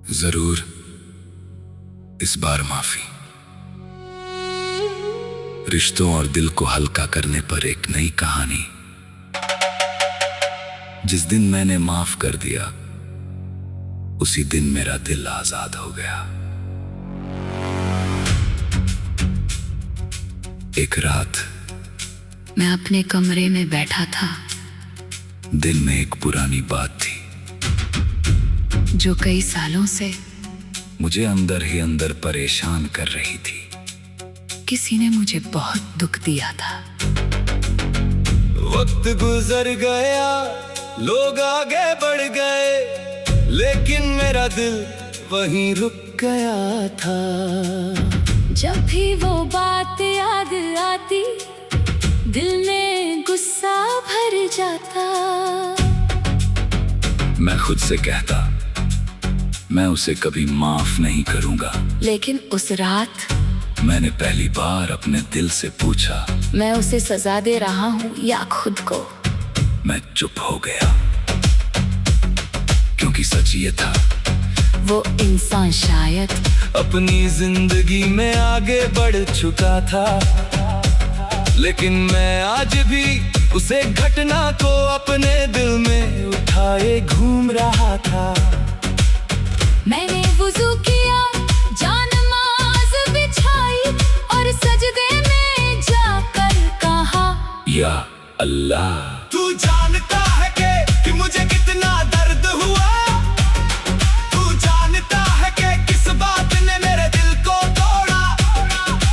जरूर इस बार माफी। रिश्तों और दिल को हल्का करने पर एक नई कहानी। जिस दिन मैंने माफ कर दिया उसी दिन मेरा दिल आजाद हो गया। एक रात मैं अपने कमरे में बैठा था। दिल में एक पुरानी बात थी जो कई सालों से मुझे अंदर ही अंदर परेशान कर रही थी। किसी ने मुझे बहुत दुख दिया था। वक्त गुजर गया, लोग आगे बढ़ गए, लेकिन मेरा दिल वहीं रुक गया था। जब भी वो बात याद आती दिल में गुस्सा भर जाता। मैं खुद से कहता मैं उसे कभी माफ नहीं करूंगा, लेकिन उस रात मैंने पहली बार अपने दिल से पूछा, मैं उसे सजा दे रहा हूँ या खुद को। मैं चुप हो गया क्योंकि सच ये था वो इंसान शायद अपनी जिंदगी में आगे बढ़ चुका था, लेकिन मैं आज भी उसे घटना को अपने दिल में उठाए घूम रहा था। मैंने वुज़ू किया, जान नमाज बिछाई और सजदे में जाकर कहा, या अल्लाह तू जानता है कि मुझे कितना दर्द हुआ। तू जानता है कि किस बात ने मेरे दिल को तोड़ा।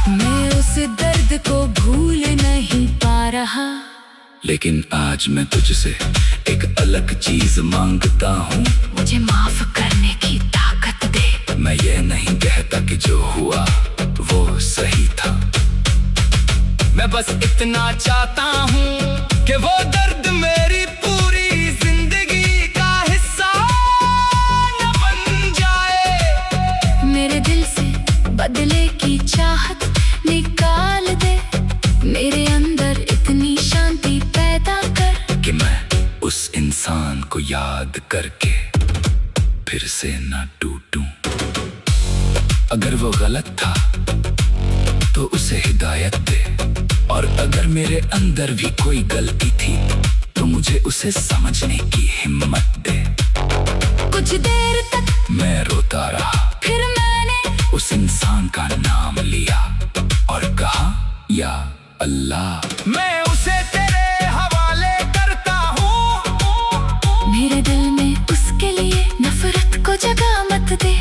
मैं उस दर्द को भूल नहीं पा रहा। लेकिन आज मैं तुझसे एक अलग चीज मांगता हूँ। मुझे माफ करने की ताकत दे। मैं ये नहीं कहता कि जो हुआ वो सही था। मैं बस इतना चाहता हूँ कि वो दर्द मेरी पूरी जिंदगी का हिस्सा न बन जाए। मेरे दिल से बदले की चाहत निकाल दे। मेरे अंदर इतनी शांति पैदा कर कि मैं उस इंसान को याद करके फिर से न टूटूं। अगर वो गलत था तो उसे हिदायत दे, और अगर मेरे अंदर भी कोई गलती थी तो मुझे उसे समझने की हिम्मत दे। कुछ देर तक मैं रोता रहा, फिर मैंने उस इंसान का नाम लिया और कहा, या अल्लाह मैं उसे तेरे हवाले करता हूँ। मेरे दिल में उसके लिए नफरत को जगह मत दे।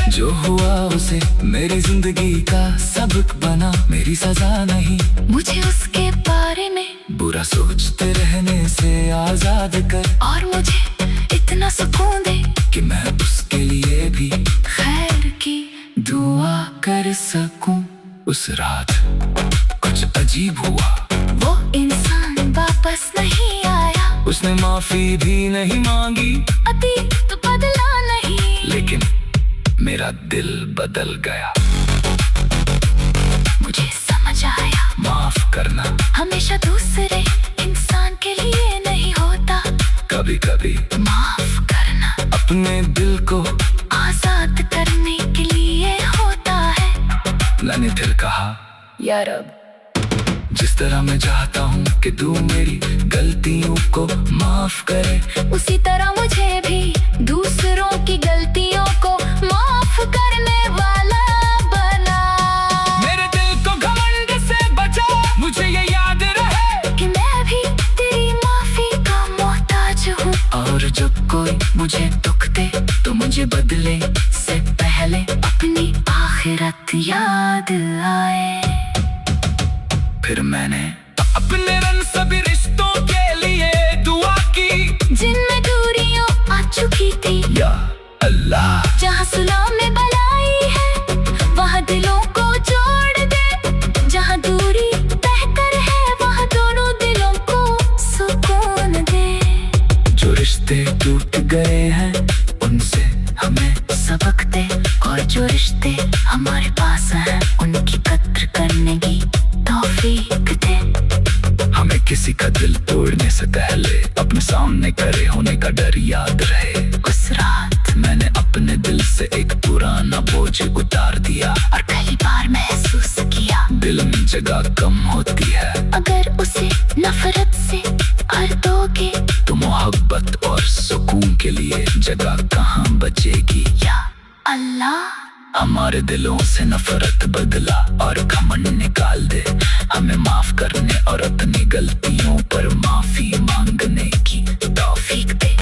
जो हुआ उसे मेरी जिंदगी का सबक बना, मेरी सजा नहीं। मुझे उसके बारे में बुरा सोचते रहने से आजाद कर, और मुझे इतना सुकून दे कि मैं उसके लिए भी खैर की दुआ कर सकूं। उस रात कुछ अजीब हुआ। वो इंसान वापस नहीं आया। उसने माफी भी नहीं मांगी, अतीत तो बदला नहीं, लेकिन मेरा दिल बदल गया। मुझे समझ आया माफ करना हमेशा दूसरे इंसान के लिए नहीं होता। कभी कभी माफ करना अपने दिल को आजाद करने के लिए होता है। मैंने फिर कहा, या रब, जिस तरह मैं चाहता हूँ कि तू मेरी गलतियों को माफ करे, उसी तरह मुझे भी दूसरों की गलतियों को माफ करने वाला बना। मेरे दिल को घमंड से बचा, मुझे ये याद रहे कि मैं भी तेरी माफी का मोहताज हूँ। और जब कोई मुझे दुख दे तो मुझे बदले से पहले अपनी आखिरत याद आए। फिर मैंने अपने रन सभी रिश्तों के लिए दुआ की, जिनमें दूरियों आ चुकी थी। या अल्लाह जहाँ सुलह में भलाई है वहाँ दिलों को जोड़ दे। जहाँ दूरी बेहतर है वहाँ दोनों दिलों को सुकून दे। जो रिश्ते टूट गए हैं उनसे हमें सबक दे, और जो रिश्ते हमारे पास हैं उनकी कद्र करने की तौफीक दे। हमें किसी का दिल तोड़ने से पहले अपने सामने खड़े होने का डर याद रहे। उस रात मैंने अपने जगह कम होती है। अगर उसे नफरत से भर दोगे तो मोहब्बत और सुकून के लिए जगह कहाँ बचेगी। या अल्लाह हमारे दिलों से नफरत बदला और घमंड निकाल दे। हमें माफ करने और अपनी गलतियों पर माफी मांगने की तौफीक दे।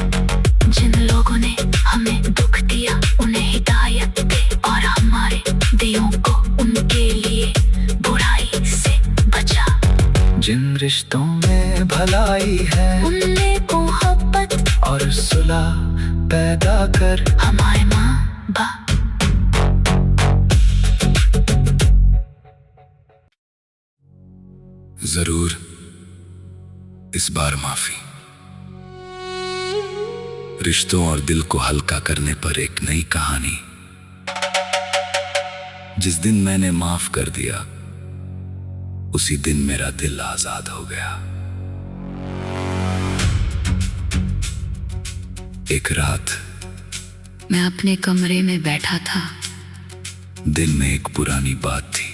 जिन लोगों ने हमें दुख दिया उन्हें हिदायत दे और हमारे दिलों को उनके लिए बुराई से बचा। जिन रिश्तों में भलाई है उनमें मोहब्बत और सुलह पैदा कर। हमारे माँ बाप जरूर इस बार माफी। रिश्तों और दिल को हल्का करने पर एक नई कहानी। जिस दिन मैंने माफ कर दिया उसी दिन मेरा दिल आजाद हो गया। एक रात मैं अपने कमरे में बैठा था। दिल में एक पुरानी बात थी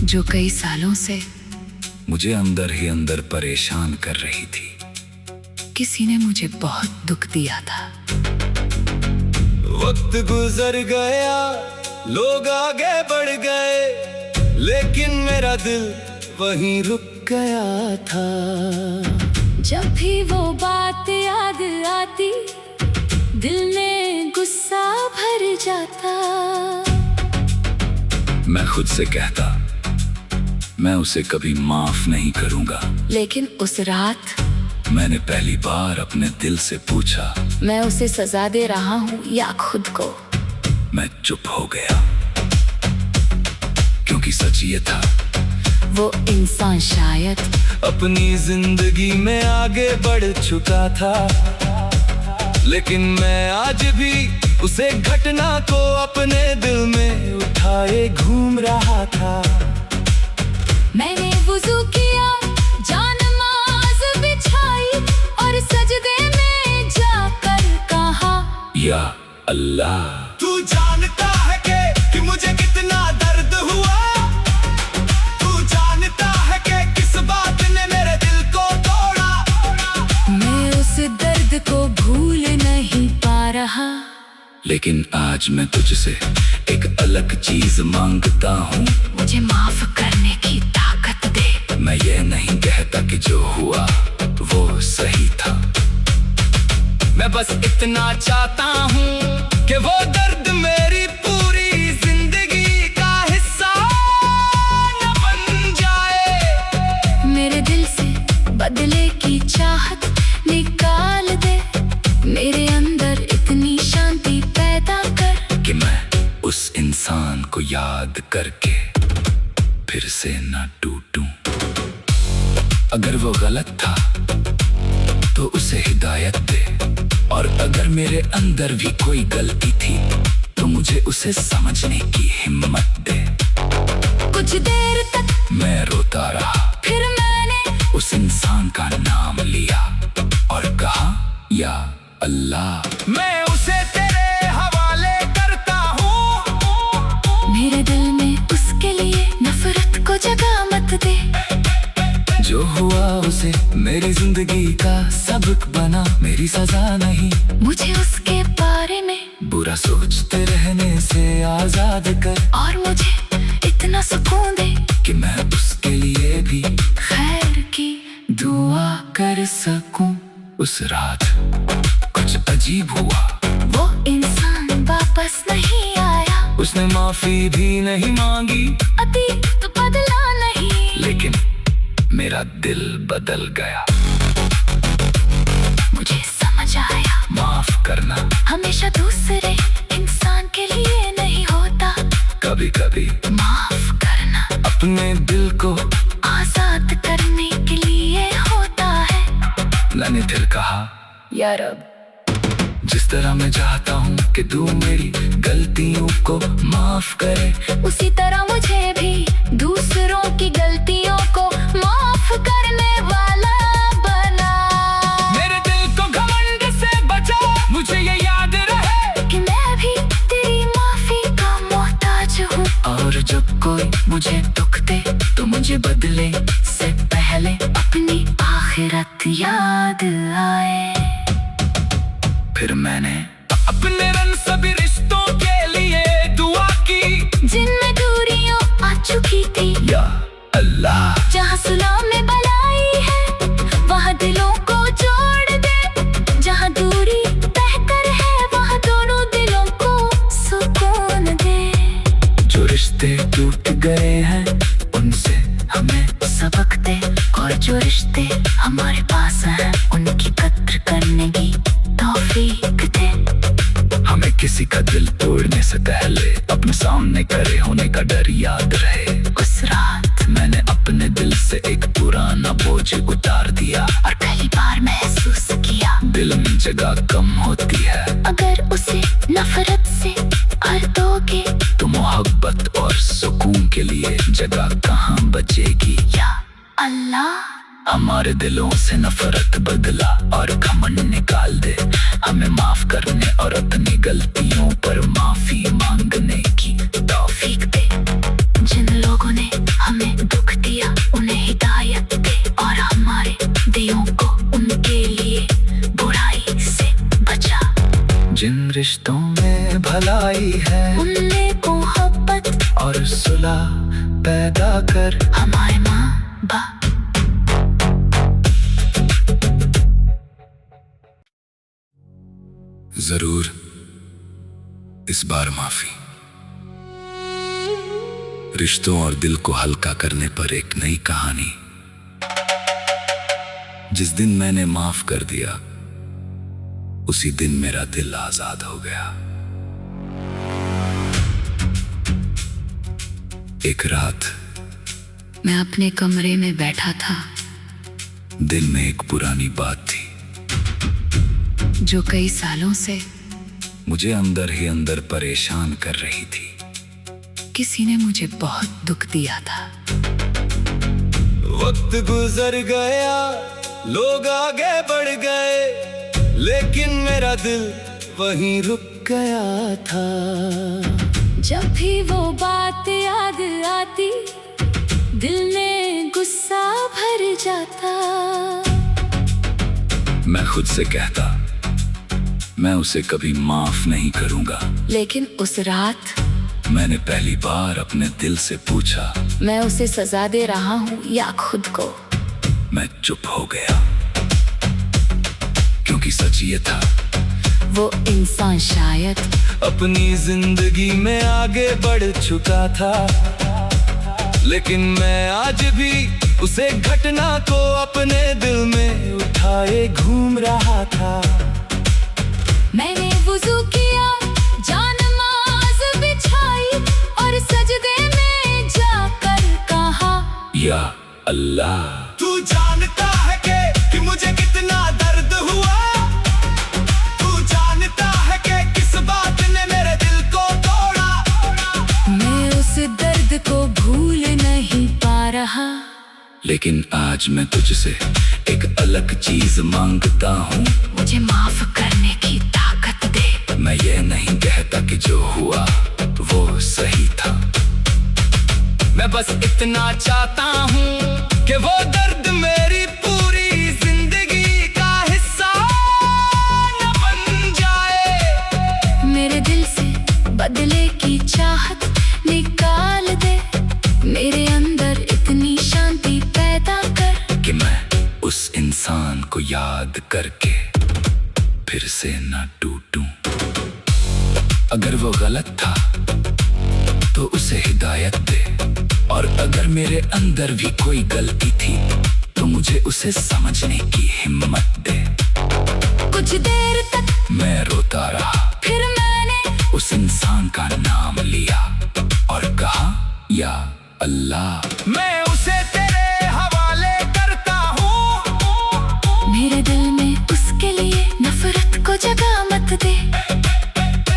जो कई सालों से मुझे अंदर ही अंदर परेशान कर रही थी। किसी ने मुझे बहुत दुख दिया था। वक्त गुजर गया, लोग आगे बढ़ गए, लेकिन मेरा दिल वहीं रुक गया था। जब भी वो बात याद आती दिल में गुस्सा भर जाता। मैं खुद से कहता मैं उसे कभी माफ नहीं करूंगा। लेकिन उस रात मैंने पहली बार अपने दिल से पूछा, मैं उसे सजा दे रहा हूँ या खुद को। मैं चुप हो गया क्योंकि सच ये था वो इंसान शायद अपनी जिंदगी में आगे बढ़ चुका था, लेकिन मैं आज भी उसे घटना को अपने दिल में उठाए घूम रहा था। मैंने वुज़ू किया, जान नमाज बिछाई और सजदे में जाकर कहा, या अल्लाह तू जानता है कि मुझे कितना दर्द हुआ। तू जानता है कि किस बात ने मेरे दिल को तोड़ा। मैं उस दर्द को भूल नहीं पा रहा। लेकिन आज मैं तुझसे एक अलग चीज मांगता हूँ। मुझे माफ करने की ताकत दे। मैं ये नहीं कहता कि जो हुआ वो सही था। मैं बस इतना चाहता हूँ कि वो दर्द मेरी पूरी जिंदगी का हिस्सा न बन जाए। मेरे दिल से बदले की चाहत निकाल दे। मेरे अंदर इतनी शांति पैदा कर कि मैं उस इंसान को याद करके फिर से न टूटूं। अगर वो गलत था तो उसे हिदायत दे, और अगर मेरे अंदर भी कोई गलती थी तो मुझे उसे समझने की हिम्मत दे। कुछ देर तक मैं रोता रहा, फिर मैंने उस इंसान का नाम लिया और कहा, या अल्लाह मैं उसे तेरे हवाले करता हूँ। मेरे दिल में उसके लिए नफरत को जगह मत दे। जो हुआ उसे मेरी जिंदगी का सबक बना, मेरी सजा नहीं। मुझे उसके बारे में बुरा सोचते रहने से आजाद कर, और मुझे इतना सुकून दे कि मैं उसके लिए भी खैर की दुआ कर सकूं। उस रात कुछ अजीब हुआ, वो इंसान वापस नहीं आया। उसने माफी भी नहीं मांगी, अतीत तो बदला नहीं, लेकिन मेरा दिल बदल गया। मुझे समझ आया माफ करना हमेशा दूसरे इंसान के लिए नहीं होता। कभी कभी माफ करना अपने दिल को आजाद करने के लिए होता है। मैंने फिर कहा, या रब, जिस तरह मैं चाहता हूँ कि तू मेरी गलतियों को माफ करे, उसी तरह मुझे भी दूसरों की गलतियों को माफ करने वाला बना। मेरे दिल को घमंड से बचा, मुझे ये याद रहे कि मैं भी तेरी माफी का मोहताज हूँ। और जब कोई मुझे दुख याद आए। फिर मैंने अपने रन सभी रिश्तों के लिए दुआ की, जिनमें दूरियों आ चुकी थी। या अल्लाह, जहाँ सुलह में भलाई है वहाँ दिलों को जोड़ दे। जहाँ दूरी बेहतर है वहाँ दोनों दिलों को सुकून दे। जो रिश्ते टूट गए हैं उनसे हमें सबक दे, और जो रिश्ते हमारे पास हैं उनकी कद्र करने की तौफीक दे। हमें किसी का दिल तोड़ने से पहले अपने सामने खड़े होने का डर याद रहे। उस रात मैंने अपने दिल से एक पुराना बोझ उतार दिया, और पहली बार महसूस किया दिल में जगह कम होती है। अगर उसे नफरत से भर दोगे तो मोहब्बत और सुकून के लिए जगह कहाँ बचेगी। या अल्लाह, हमारे दिलों से नफरत बदला और घमंड निकाल दे। हमें माफ करने और अपनी गलतियों पर माफी मांगने की तौफीक दे। जिन लोगों ने हमें दुख दिया उन्हें हिदायत दे, और हमारे दिलों को उनके लिए बुराई से बचा। जिन रिश्तों में भलाई है उनमें मोहब्बत और सुलह पैदा कर। हमारे माँ बाप जरूर इस बार माफी। रिश्तों और दिल को हल्का करने पर एक नई कहानी। जिस दिन मैंने माफ कर दिया उसी दिन मेरा दिल आजाद हो गया। एक रात मैं अपने कमरे में बैठा था, दिल में एक पुरानी बात थी जो कई सालों से मुझे अंदर ही अंदर परेशान कर रही थी। किसी ने मुझे बहुत दुख दिया था। वक्त गुजर गया, लोग आगे बढ़ गए, लेकिन मेरा दिल वहीं रुक गया था। जब भी वो बात याद आती दिल में गुस्सा भर जाता। मैं खुद से कहता मैं उसे कभी माफ नहीं करूंगा, लेकिन उस रात मैंने पहली बार अपने दिल से पूछा, मैं उसे सजा दे रहा हूँ या खुद को। मैं चुप हो गया क्योंकि सच ये था वो इंसान शायद अपनी जिंदगी में आगे बढ़ चुका था, लेकिन मैं आज भी उसे घटना को अपने दिल में उठाए घूम रहा था। मैंने वुज़ू किया, जान नमाज बिछाई, और सजदे में जाकर कहा, या अल्लाह, तू जानता है कि मुझे कितना दर्द हुआ। तू जानता है कि किस बात ने मेरे दिल को तोड़ा। मैं उस दर्द को भूल नहीं पा रहा। लेकिन आज मैं तुझसे एक अलग चीज मांगता हूँ, मुझे माफ करने की ताकत दे। मैं ये नहीं कहता कि जो हुआ वो सही था। मैं बस इतना चाहता हूँ कि वो दर्द मेरी पूरी जिंदगी का हिस्सा न बन जाए। मेरे दिल से बदले की चाहत निकाल दे। मेरे अंदर इतनी शांति पैदा कर कि मैं उस इंसान को याद करके फिर से न टूटूं। अगर वो गलत था तो उसे हिदायत दे, और अगर मेरे अंदर भी कोई गलती थी तो मुझे उसे समझने की हिम्मत दे। कुछ देर तक मैं रोता रहा, फिर मैंने उस इंसान का नाम लिया और कहा, या अल्लाह, मैं उसे तेरे हवाले करता हूँ। मेरे दिल में उसके लिए नफरत को जगह मत दे।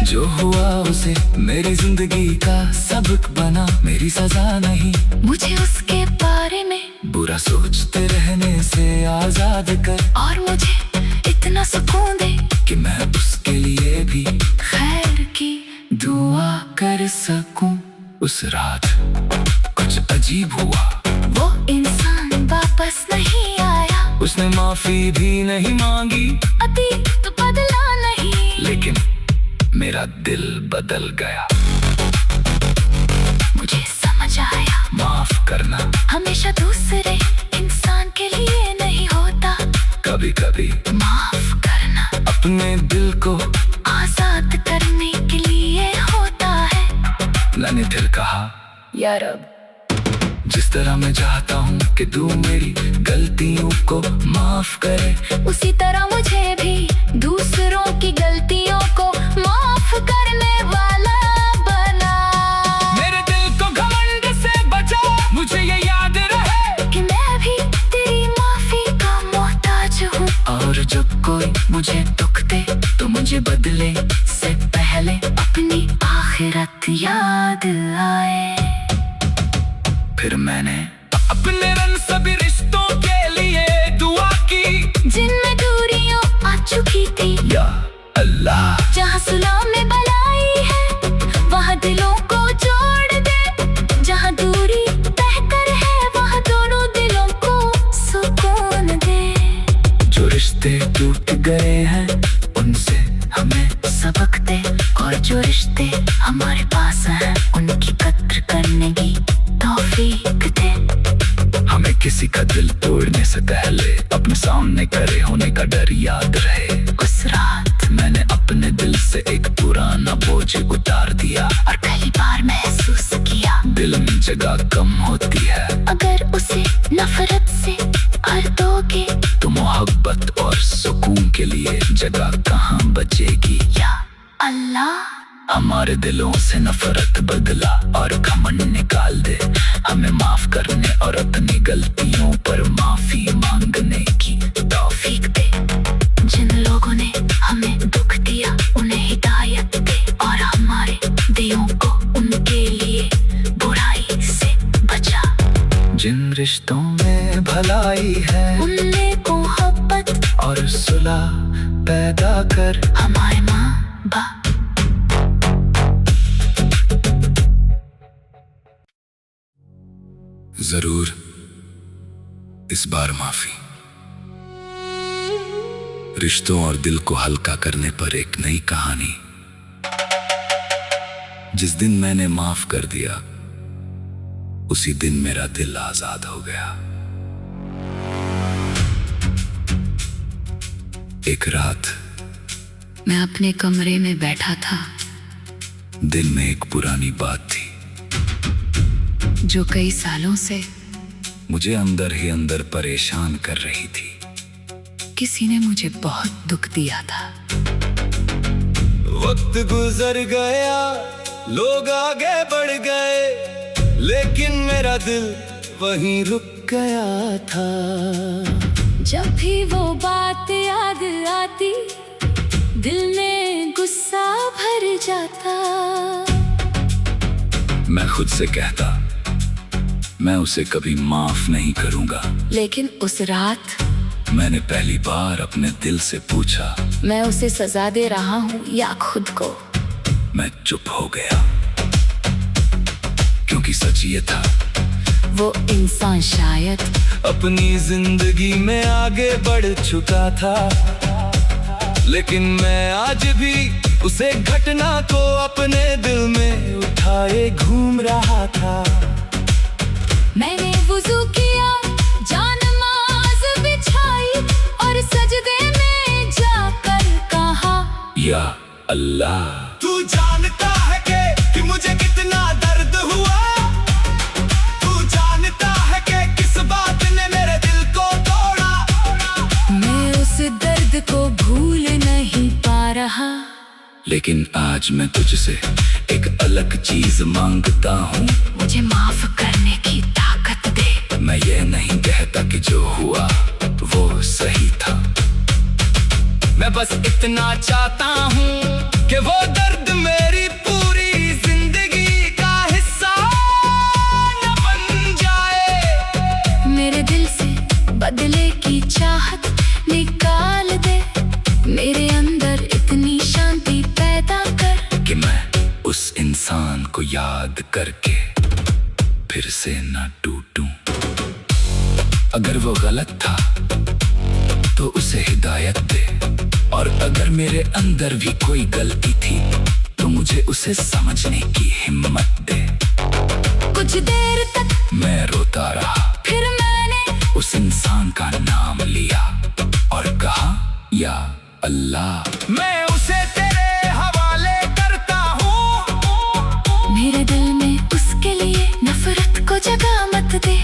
जो हुआ उसे मेरी जिंदगी का सबक बना, मेरी सजा नहीं। मुझे उसके बारे में बुरा सोचते रहने से आजाद कर, और मुझे इतना सुकून दे कि मैं उसके लिए भी खैर की दुआ कर सकूं। उस रात कुछ अजीब हुआ। वो इंसान वापस नहीं आया। उसने माफी भी नहीं मांगी, अतीत बदला नहीं, लेकिन मेरा दिल बदल गया। मुझे समझ आया माफ करना हमेशा दूसरे इंसान के लिए नहीं होता, कभी कभी माफ करना अपने दिल को आजाद करने के लिए होता है। मैंने फिर कहा, या रब, जिस तरह मैं चाहता हूँ कि तू मेरी गलतियों को माफ करे, उसी तरह मुझे भी दूसरों की गलतियों को माफ करने वाला बना। मेरे दिल को घमंड से बचा, मुझे ये याद रहे कि मैं भी तेरी माफी का मोहताज हूँ। और जब कोई मुझे दुख दे तो मुझे बदले से पहले अपनी आखिरत याद आए। फिर मैंने अपने रन सभी रिश्तों के लिए दुआ की, जिनमें दूरियों आ चुकी थी। या अल्लाह, जहाँ सुलह में भलाई है वहाँ दिलों को जोड़ दे, जहाँ दूरी बेहतर है वहाँ दोनों दिलों को सुकून दे। जो रिश्ते टूट गए हैं उनसे हमें सबक दे, और जो रिश्ते हमारे पास हैं उनकी कद्र करने की तौफीक दे। हमें किसी का दिल तोड़ने से पहले अपने सामने खड़े होने का डर याद रहे। उस रात मैंने अपने दिल से एक पुराना बोझ उतार दिया, और पहली बार महसूस किया दिल में जगह कम होती है। अगर उसे नफरत से भर दोगे तो मोहब्बत और सुकून के लिए जगह कहाँ बचेगी। या अल्लाह, हमारे दिलों से नफरत बदला और घमंड निकाल दे, हमें माफ करने और अपनी गलतियों पर माफी मांगने की तौफीक दे। जिन लोगों ने हमें दुख दिया उन्हें हिदायत दे, और हमारे दिलों को उनके लिए बुराई से बचा। जिन रिश्तों में भलाई है उनमें मोहब्बत और सुलह पैदा कर। हमारे माँ बाप जरूर इस बार माफी। रिश्तों और दिल को हल्का करने पर एक नई कहानी। जिस दिन मैंने माफ कर दिया उसी दिन मेरा दिल आजाद हो गया। एक रात मैं अपने कमरे में बैठा था। दिल में एक पुरानी बात थी जो कई सालों से मुझे अंदर ही अंदर परेशान कर रही थी। किसी ने मुझे बहुत दुख दिया था। वक्त गुजर गया, लोग आगे बढ़ गए, लेकिन मेरा दिल वहीं रुक गया था। जब भी वो बात याद आती दिल में गुस्सा भर जाता। मैं खुद से कहता मैं उसे कभी माफ नहीं करूंगा, लेकिन उस रात मैंने पहली बार अपने दिल से पूछा, मैं उसे सजा दे रहा हूँ या खुद को। मैं चुप हो गया क्योंकि सच ये था, वो इंसान शायद अपनी जिंदगी में आगे बढ़ चुका था, लेकिन मैं आज भी उसे घटना को अपने दिल में उठाए घूम रहा था। मैंने वुज़ू किया, जान नमाज बिछाई, और सजदे में जाकर कहा, या अल्लाह, तू जानता है कि मुझे कितना दर्द हुआ, तू जानता है कि किस बात ने मेरे दिल को तोड़ा। मैं उस दर्द को भूल नहीं पा रहा, लेकिन आज मैं तुझसे एक अलग चीज मांगता हूँ। मुझे माफ करने की ताकत दे। मैं ये नहीं कहता कि जो हुआ वो सही था, मैं बस इतना चाहता हूँ कि वो दर्द मेरी पूरी जिंदगी का हिस्सा न बन जाए। मेरे दिल से बदले की चाहत निकाल दे, मेरे अंदर इतनी शांति पैदा कर कि मैं उस इंसान को याद करके फिर से न टूटूं। अगर वो गलत था तो उसे हिदायत दे। और अगर मेरे अंदर भी कोई गलती थी तो मुझे उसे समझने की हिम्मत दे। कुछ देर तक मैं रोता रहा, फिर मैंने उस इंसान का नाम लिया और कहा, या अल्लाह, मैं उसे तेरे हवाले करता हूँ। मेरे दिल में उसके लिए नफरत को जगह मत दे।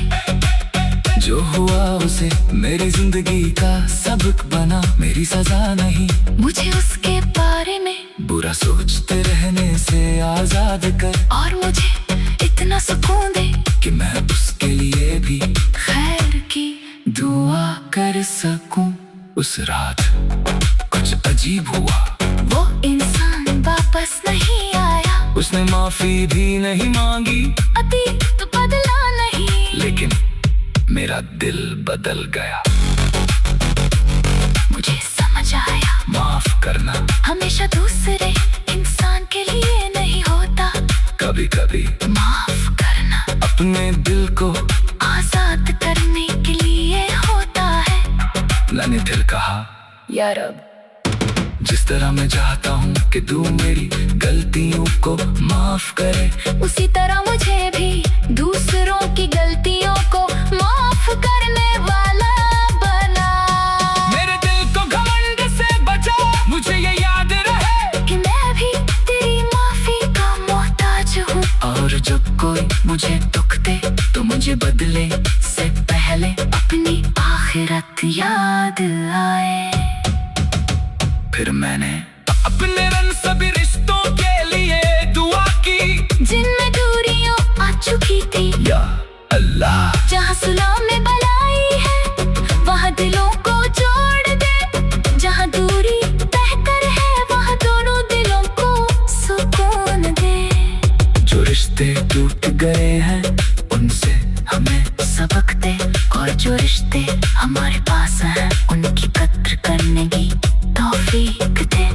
जो हुआ उसे मेरी जिंदगी का सबक बना, मेरी सजा नहीं। मुझे उसके बारे में बुरा सोचते रहने से आजाद कर, और मुझे इतना सुकून दे कि मैं उसके लिए भी खैर की दुआ कर सकूं। उस रात कुछ अजीब हुआ, वो इंसान वापस नहीं आया। उसने माफी भी नहीं मांगी, अतीत तो बदला नहीं, लेकिन मेरा दिल बदल गया। मुझे समझ आया माफ करना हमेशा दूसरे इंसान के लिए नहीं होता। कभी कभी माफ करना अपने दिल को आजाद करने के लिए होता है। मैंने दिल कहा, या रब, जिस तरह मैं चाहता हूँ कि तू मेरी गलतियों को माफ करे, उसी तरह मुझे भी दूसरों की गलतियों को माफ करने वाला बना। मेरे दिल को घमंड से बचा, मुझे ये याद रहे कि मैं भी तेरी माफी का मोहताज हूँ। और जब कोई मुझे दुख दे तो मुझे बदले से पहले अपनी आखिरत याद आए। फिर मैंने अपने रन सभी रिश्तों के लिए दुआ की, जिनमें दूरियों आ चुकी थी। या अल्लाह, जहाँ सुलह में भलाई है वहाँ दिलों को जोड़ दे। जहाँ दूरी बेहतर है वहाँ दोनों दिलों को सुकून दे। जो रिश्ते टूट गए हैं उनसे हमें सबक दे, और जो रिश्ते हमारे पास हैं उनकी कद्र करने की तौफीक दे।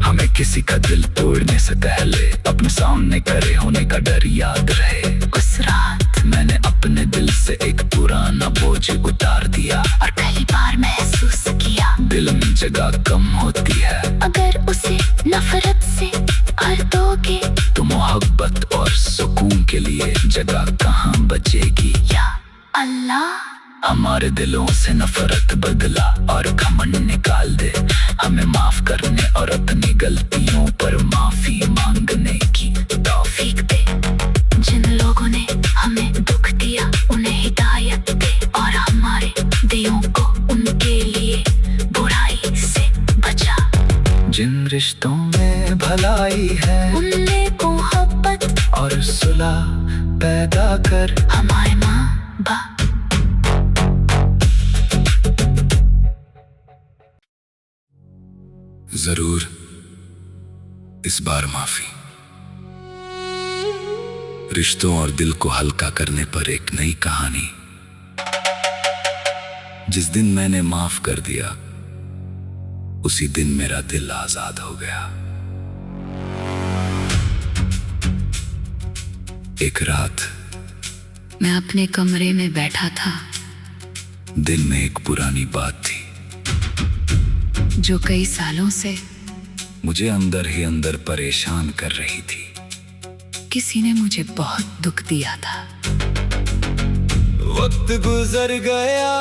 हमें किसी का दिल तोड़ने से पहले अपने सामने खड़े होने का डर याद रहे। उस रात मैंने अपने दिल से एक पुराना बोझ उतार दिया, और पहली बार महसूस किया दिल में जगह कम होती है। अगर उसे नफरत से भर दोगे तो मोहब्बत और सुकून के लिए जगह कहाँ बचेगी। या अल्लाह, हमारे दिलों से नफरत बदला और घमंड निकाल दे। हमें माफ करने और अपनी गलतियों पर माफी मांगने की तौफीक दे। जिन लोगों ने हमें दुख दिया उन्हें हिदायत दे, और हमारे दिलों को उनके लिए बुराई से बचा। जिन रिश्तों में भलाई है उनमें मोहब्बत और सुलह पैदा कर। हमारे माँ बाप जरूर इस बार माफी। रिश्तों और दिल को हल्का करने पर एक नई कहानी। जिस दिन मैंने माफ कर दिया उसी दिन मेरा दिल आजाद हो गया। एक रात मैं अपने कमरे में बैठा था। दिल में एक पुरानी बात थी जो कई सालों से मुझे अंदर ही अंदर परेशान कर रही थी। किसी ने मुझे बहुत दुख दिया था। वक्त गुजर गया,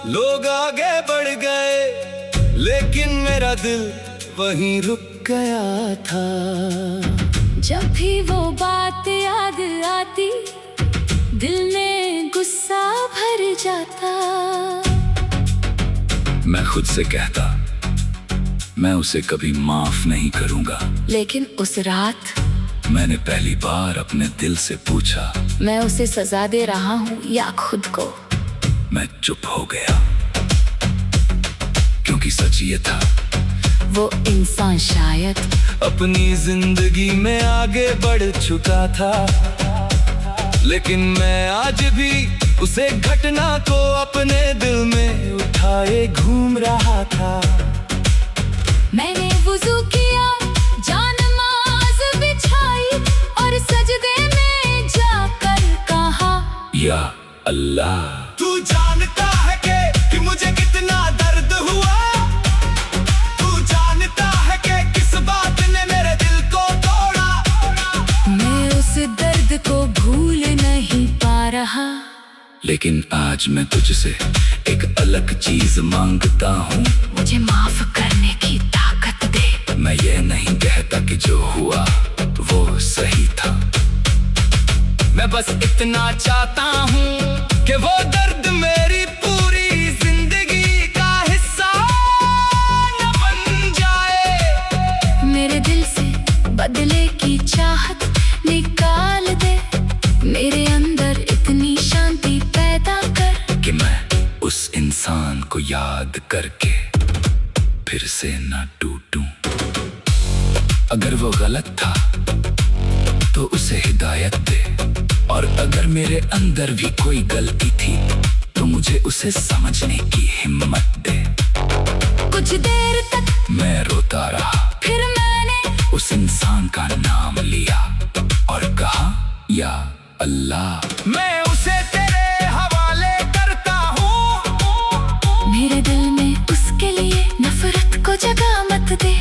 लोग आगे बढ़ गए, लेकिन मेरा दिल वहीं रुक गया था। जब भी वो बात याद आती दिल में गुस्सा भर जाता। मैं खुद से कहता मैं उसे कभी माफ नहीं करूंगा, लेकिन उस रात मैंने पहली बार अपने दिल से पूछा, मैं उसे सजा दे रहा हूँ या खुद को। मैं चुप हो गया क्योंकि सच ये था, वो इंसान शायद अपनी जिंदगी में आगे बढ़ चुका था, लेकिन मैं आज भी उसे घटना को अपने दिल में उठाए घूम रहा था। मैंने वुज़ू किया, जान नमाज बिछाई और सजदे में जाकर कहा, या अल्लाह, तू जानता है कि मुझे कितना दर्द लेकिन आज मैं तुझसे एक अलग चीज मांगता हूँ। मुझे माफ करने की ताकत दे। मैं ये नहीं कहता कि जो हुआ वो सही था, मैं बस इतना चाहता हूँ कि वो दर्द मेरी पूरी जिंदगी का हिस्सा न बन जाए। मेरे दिल से बदले की चाहत निकाल दे, मेरे अंदर इतनी शांति पैदा कर कि मैं उस इंसान को याद करके फिर से ना टूटूं। अगर वो गलत था तो उसे हिदायत दे, और अगर मेरे अंदर भी कोई गलती थी तो मुझे उसे समझने की हिम्मत दे। कुछ देर तक मैं रोता रहा, फिर मैंने उस इंसान का नाम लिया और कहा, या अल्लाह मैं उसे तेरे हवाले करता हूँ। मेरे दिल में उसके लिए नफरत को जगह मत दे।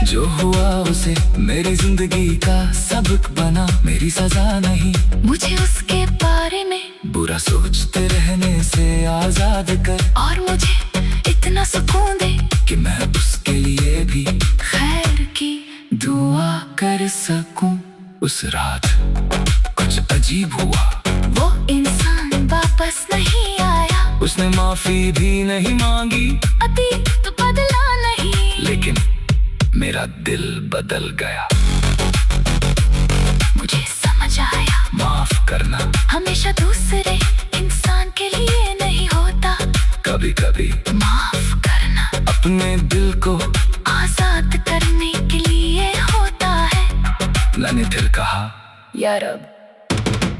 जो हुआ उसे मेरी जिंदगी का सबक बना, मेरी सजा नहीं। मुझे उसके बारे में बुरा सोचते रहने से आजाद कर, और मुझे इतना सुकून दे कि मैं उसके लिए भी खैर की दुआ कर सकूं। उस रात कुछ अजीब हुआ, वो इंसान वापस नहीं आया। उसने माफी भी नहीं मांगी, अतीत तो बदला नहीं, लेकिन मेरा दिल बदल गया। मुझे समझ आया माफ करना हमेशा दूसरे इंसान के लिए नहीं होता। कभी कभी माफ करना अपने दिल को आजाद करने के लिए होता है। मैंने फिर कहा, या रब,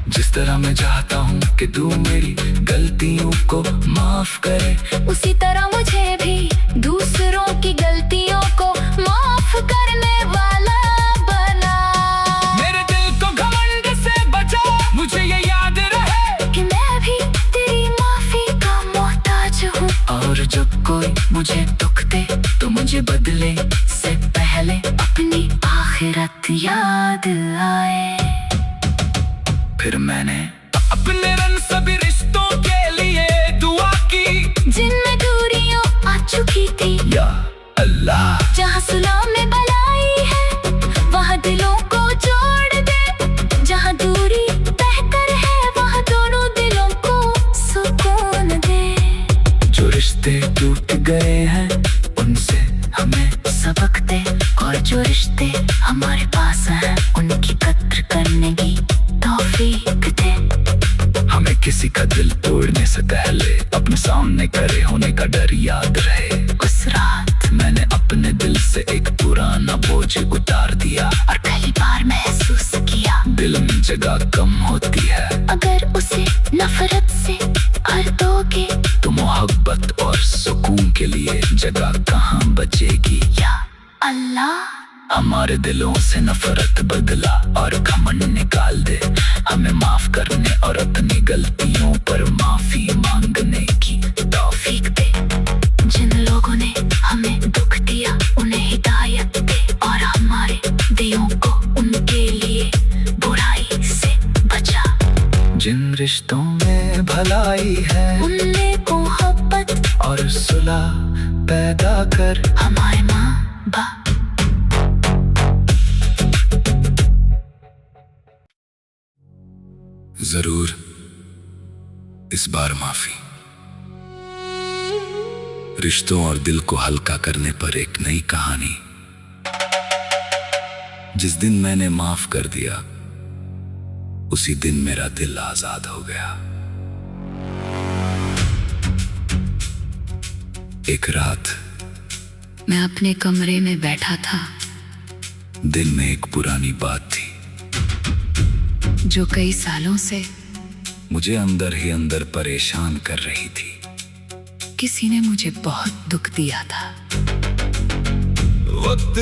जिस तरह मैं चाहता हूँ कि तू मेरी गलतियों को माफ करे, उसी तरह मुझे भी दूसरों की गलतियों को माफ करने वाला बना। मेरे दिल को घमंड से बचा, मुझे ये याद रहे कि मैं भी तेरी माफी का मोहताज हूँ। और जब कोई मुझे दुख दे तो मुझे बदले से पहले अपनी आखिरत याद आए। फिर मैंने अपने रन सभी रिश्तों के लिए दुआ की, जिनमें दूरियां आ चुकी थी। या अल्लाह जहाँ सुलह में भलाई है वहाँ दिलों को जोड़ दे, जहाँ दूरी बेहतर है वहाँ दोनों दिलों को सुकून दे। जो रिश्ते टूट गए हैं उनसे हमें सबक दे, और जो रिश्ते हमारे पास हैं उनकी कद्र करने की तौफीक दे। हमें किसी का दिल तोड़ने से पहले अपने सामने खड़े होने का डर याद रहे। उस रात मैंने अपने दिल से एक पुराना बोझ उतार दिया, और पहली बार महसूस किया दिल में जगह कम होती है। अगर उसे नफरत से भर दोगे तो मोहब्बत और सुकून के लिए जगह कहाँ बचेगी। या अल्लाह हमारे दिलों से नफरत बदला और घमंड निकाल दे, हमें माफ करने और अपनी गलतियों पर माफी मांगने की तौफीक दे। जिन लोगों ने हमें दुख दिया उन्हें हिदायत दे, और हमारे दिलों को उनके लिए बुराई से बचा। जिन रिश्तों में भलाई है उनमें मोहब्बत और सुलह पैदा कर। हमारे माँ बाप जरूर इस बार माफी। रिश्तों और दिल को हल्का करने पर एक नई कहानी। जिस दिन मैंने माफ कर दिया उसी दिन मेरा दिल आजाद हो गया। एक रात मैं अपने कमरे में बैठा था। दिल में एक पुरानी बात थी जो कई सालों से मुझे अंदर ही अंदर परेशान कर रही थी। किसी ने मुझे बहुत दुख दिया था। वक्त